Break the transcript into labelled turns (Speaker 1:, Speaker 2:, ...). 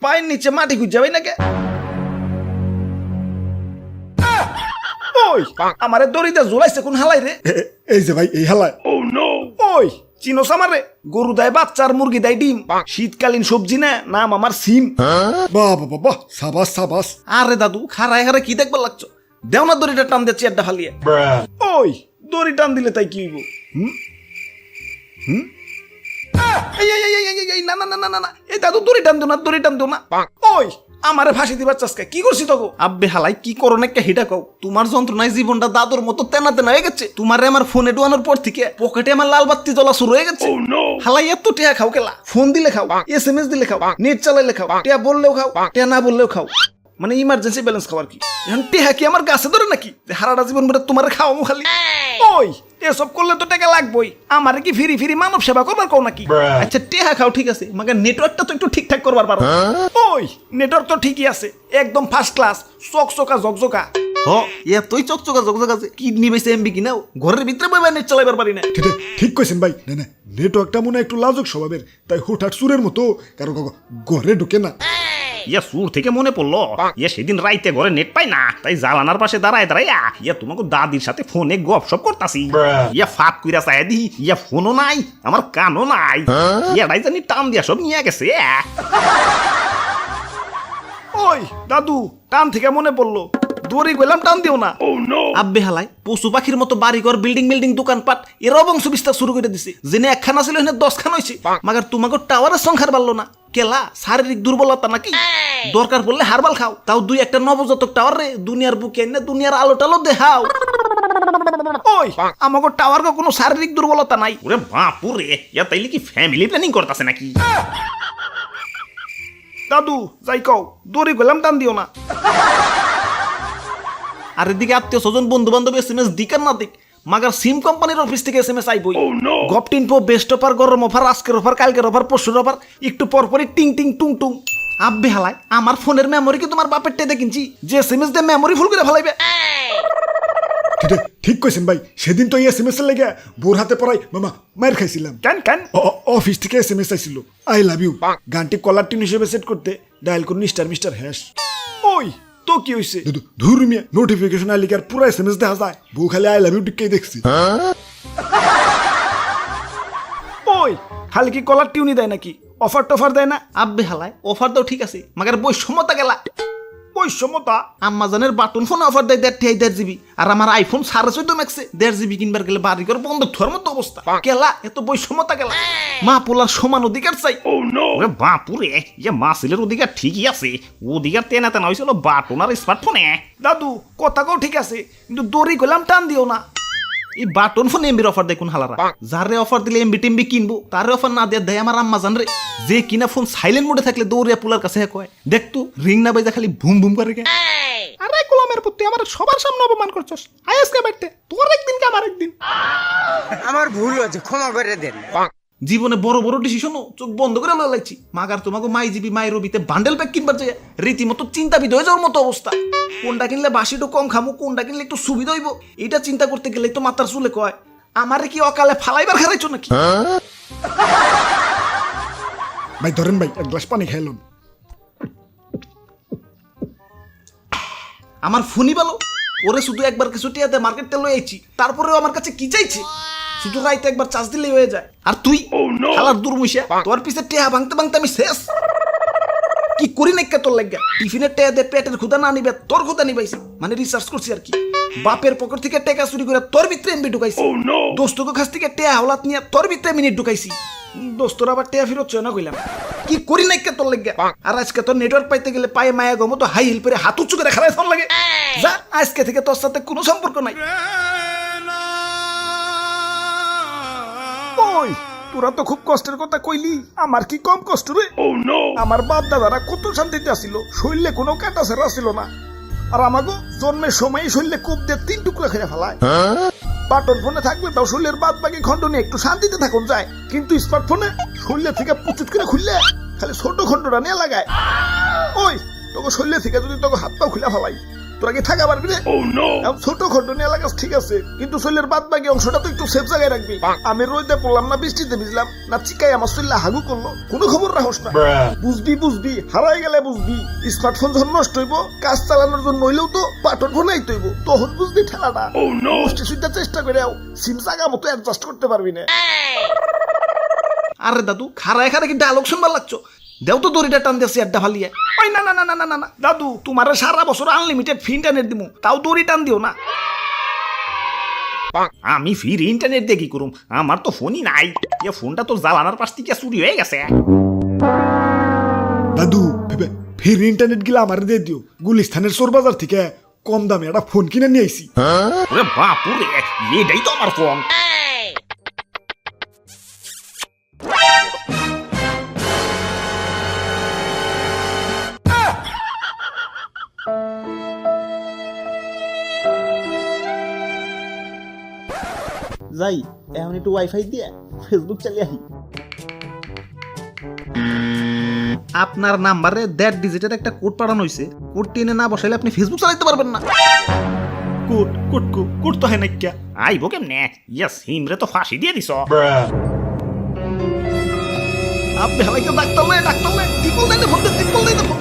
Speaker 1: পায়ের নিচে মাটি খুঁজে যাবে নাকি? ওই আমারে দড়িতে ঝুলাইছে কোন হালাই রে?
Speaker 2: এই যে ভাই এই হালায়।
Speaker 1: ওই চিনোস আমারে? গরু দেয় বাচ্চা আর মুরগি দেয় ডিম, শীতকালীন সবজি না, নাম আমার সিম।
Speaker 2: বাহ বাহ বাহ, সাবাস সাবাস।
Speaker 1: আরে দাদু খারায় হারে কি দেখবার লাগছো? দেও না দড়িটা টান দিয়ে চেয়ারটা ফালিয়ে। ওই দড়ি টান দিলে তাই কি হইব? না না না না না, এই দাদু দড়ি টান দিও না, দড়ি টান দিও না। ওই আমারে ফাঁসি দিবার চাষকে কি করছি তোকে? আব্বে হালাই কি করো না একটা হিটা কও। তোমার যন্ত্রণায় জীবনটা দাদুর মতো তেনা তেনা হয়ে গেছে। তোমারে আমার ফোনে ডুয়ানোর পর থেকে পকেটে আমার লাল বাতি জ্বলা শুরু হয়ে গেছে। হালাই এত টিয়া খাও কেলা? ফোন দিলে খাও, SMS দিলে খাও, নেট চালাইলে খাও, টিয়া বললেও খাও, টিয়া না বললেও খাও, মানে ইমার্জেন্সি ব্যালেন্স খাওয়ার কি? এখন টিয়া কি আমার গাছে ধরে নাকি হারাটা জীবন ভরে তোমার খাওয়ামো খালি? ওই এসব করলে তো টাকা লাগবেই। আমারে কি ফিরি ফিরি মানব সেবা করবার কও নাকি? আচ্ছা টেহা খাও ঠিক আছে, মাগে নেটওয়ার্কটা তো একটু ঠিকঠাক করবার পারো। ওই নেটওয়ার্ক তো ঠিকই আছে, একদম ফার্স্ট ক্লাস, চকচকা জকজকা। হ এতই চকচকা জকজকা আছে, কিডনি বেশি এমবি কিনাও ঘরের ভিতরে বইবা নেট চালাইবার পারি না।
Speaker 2: ঠিক কইছেন ভাই। না না, নেটওয়ার্কটা মনে হয় একটু লাজুক স্বভাবের, তাই হুটহাট সুরের মতো কারো ঘরে ঢুকে না।
Speaker 1: ইয়া সুর থেকে মনে পড়লো, ইয়া সেদিন রাইতে ঘরে নেট পাই না, তাই জালানার পাশে দাঁড়ায় দাঁড়াইয়া ইয়া তোমাকে দাদির সাথে ফোনে গপসপ করতাছি। ইয়া ফাঁক কইরা চাই দি, ইয়া ফোনও নাই, আমার কানও নাই, ইয়া রাইজানি টান দিয়া সব নিয়ে গেছে। ওই দাদু টান থেকে মনে পড়লো, দড়ি গেলাম টান দিও না। আব্বে হালাই পশু পাখির মতো বাড়িঘর বিল্ডিং বিল্ডিং দোকানপাট এরাও বংশ বিস্তার শুরু করে দিছে। জেনে একখানা ছিল এখানে 10 খান হয়েছে, মাগার তোমাকে টাওয়ারের সংখ্যার বাড়লো না কেলা? শারীরিক দুর্বলতা নাকি? দরকার পড়লে হারবাল খাও, তাও 2-1টা নবজাতক টাওয়ার রে দুনিয়ার বুকে এনে দুনিয়ার আলো টালো দেখাও। ওই আমাকে টাওয়ার কোনো শারীরিক দুর্বলতা নাই। ওরে বাপুরে, ইয়া তাইলে কি ফ্যামিলি প্ল্যানিং করতেছে নাকি? দাদু যাই কও, দড়ি গেলাম টান দিও না। আর এদিকে আত্মীয় স্বজন বন্ধু বান্ধব SMS দিক আর না দিক, মাগার সিম কোম্পানির অফিস থেকে SMS আইবই। গপটিনপো বেস্ট অফার, গরম অফার, আজকের অফার, কালকের অফার, পরশুর অফার, একটু পরপরই টিং টিং টুং টুং। আব্বে হালাই আমার ফোনের মেমোরি কি তোমার বাপের টেদে কিনছি যে SMS দিয়ে মেমোরি ফুল করে ফেলাইবে?
Speaker 2: ঠিক কইছেন ভাই, সেদিন তো SMS এর লেগে বোর হাতে পড়াই মামা মার খাইছিলাম।
Speaker 1: কেন
Speaker 2: অফিস থেকে SMS আইছিল, আই লাভ ইউ, গানটি কলার টিউন হিসেবে সেট করতে ডায়াল করুন মিস্টার হ্যাশ। ওই তো কি হইছে? ধুর মিয়া, নোটিফিকেশন আইলে কি আর পুরো SMS দেখা যায়? বউ খালি আই লাভ ইউ টিকেই দেখছি।
Speaker 1: ওই খালি কি কলার টিউনই দেয় নাকি? অফার টফার দেয় না? আব্বে হালাই অফার দাও ঠিক আছে, মাগার বৈষম্যতা গেলা। বৈষম্যতা? আম্মাজানের বাটন ফোন অফার দেয় 1.5 GB, আর আমার আইফোন 14.5 ম্যাক্সে 1.5 GB কিনবার গেলে বাড়ি ঘর বন্ধ থর মতো অবস্থা। কেলা এত বৈষম্যতা গেলা? মা পোলার সমান অধিকার চাই। ওরে বাপুরে, ইয়া মা ছেলের অধিকার ঠিকই আছে, অধিকার তেনা তেনা হয়েছিল বাটন আর স্মার্টফোনে। দাদু কথা কও ঠিক আছে, কিন্তু দড়ি গেলাম টান দিও না। এই বাটন ফোন এমবির অফার দেয় কোন হালারা? যারে অফার দিলে এমবি টেমবি কিনবো, তারে অফার না দেয় দেয় আমার আম্মা জান রে। যে কিনা ফোন সাইলেন্ট মোডে থাকলে দৌড়িয়া পুলার কাছে কয়, দেখ তো রিং না বাজা খালি ভুম ভুম করে গে। আরে গোলামের পুত্তি আমার সবার সামনে অপমান করছস, আইসকে বাইতে তোর একদিন কে আমার একদিন।
Speaker 3: আমার ভুল হয়েছে, ক্ষমা করে দেন।
Speaker 1: জীবনে বড় বড় ডিসিশনও চোখ বন্ধ করে লাইছি। মাগার তোমাকে মাই জিবি মাই রবিতে বান্ডেল প্যাক কিনবার যায় রীতিমতো চিন্তাবিদ হয়ে যাওয়ার মতো অবস্থা। কোনটা কিনলে বাসিটা কম খামু, কোনটা কিনলে একটু সুবিধা হইব, এটা চিন্তা করতে গেলে তো মাথার চুলে কয় আমারে কি অকালে ফালাইবার খারাইছো নাকি?
Speaker 2: ভাই ধরেন ভাই, এক গ্লাস পানি খাইলাম।
Speaker 1: আমার ফোনই ভালো, ওরে শুধু একবার কিছু টিয়াতে মার্কেটে লই আইছি, তারপরেও আমার কাছে কি চাইছে? শুধু রাইতে একবার চার্জ দিলেই হয়ে যায়। আর তুই শালার দুর্মুষা, তোর পিছে টেহা ভাঙতে ভাঙতে আমি শেষ। কি করি নাকি তোর লাগা? টিফিনের টেহা দে পেটের ক্ষুধা না নিবে, তোর ক্ষুধা নিবাইছি, মানে রিসার্চ করছি আর কি। বাপের পকেট থেকে টাকা চুরি করে তোর ভিতরে এমবি ঢুকাইছি, দোস্তকে কাছ থেকে টেহা হাওলাত নিয়ে তোর ভিতরে মিনিট ঢুকাইছি, দোস্তর আবার টেহা ফিরত চায় না কইলাম। কি করি নাকি তোর লাগা? আর আজকে তোর নেটওয়ার্ক পাইতে গেলে পায়ে মায়া গমো তো হাই হিল পরে হাত উঁচু করে খারাই ফোন লাগে। যা, আজকে থেকে তোর সাথে কোনো সম্পর্ক নাই। ওই তোরা তো খুব কষ্টের কথা কইলি, আমার কি কম কষ্ট রে? আমার বাপ দাদারা কত শান্তিতে আসিল, শরীরে কোনো কাটা ছেড়া ছিল না। আর আমাকে জন্মের সময় শরীরে কোপ দিয়ে 3 টুকরা খেয়ে ফেলায়। বাটন ফোনে থাকলে তাও শরীরের বাদ বাকি খন্ড নিয়ে একটু শান্তিতে থাকুন যায়, কিন্তু স্মার্টফোনে শরীরে থেকে পুচুট করে খুললে খালি ছোট খন্ডটা নিয়ে লাগায়। ওই তোকে শরীরে থেকে যদি তোকে হাত পাও খুলে ফেলাই, তোরা কি থাকা পারবি রে? এখন ছোট খন্ডনী এলাকা ঠিক আছে, কিন্তু শরীরের বাদ বাকি অংশটা তো একটু সেফ জায়গায় রাখবি। আমি রোদে পড়লাম না বৃষ্টিতে ভিজলাম না চিকাই আমার শরীরে হাগু করলো, কোনো খবর রাখোস না। বুঝবি হারাই গেলে বুঝবি। স্মার্টফোন যখন নষ্ট হইব, কাজ চালানোর জন্য হইলেও তো বাটন ফোন আইতে হইব, তখন বুঝবি ঠেলাটা। মুষ্টি সুইটা চেষ্টা করে সিম জায়গা মতো অ্যাডজাস্ট করতে পারবি না। আরে দাদু খারায় কি ডায়লগ শুনবার লাগছো? দেও তো দড়িটা টান দিয়েছি আড্ডা ফালিয়ে। ওই না না না না না না দাদু, তোমার সারা বছর আনলিমিটেড ফ্রি ইন্টারনেট দিমু, তাও দড়ি টান দিও না। আমি ফ্রি ইন্টারনেট দিয়ে কি করুম? আমার তো ফোনই নাই। এ ফোনটা তো জ্বালানোর পাশ থেকে চুরি হয়ে গেছে।
Speaker 2: দাদু ফের ইন্টারনেট গিলা আমার দিয়ে দিও। গুলিস্তানের চোর বাজার থেকে কম দামে একটা ফোন কিনে নিয়ে আইছি।
Speaker 1: ওরে বাপুরে, এটাই তো আমার ফোন। যাই এখন একটু ওয়াইফাই দিয়ে ফেসবুক চালিয়ে আহি। আপনার নাম্বারে 1.5 ডিজিটের একটা কোড পাঠানো হয়েছে। কোডটি এনে না বসাইলে আপনি ফেসবুক চালাতে পারবেন না। কোড তো হয় না কিয়া আইব কেমনে? ইয়েস হিমরে তো ফাঁসি দিয়ে দিছ। আপনি হালাইকে ডাক্তার টিপল দেন ফোন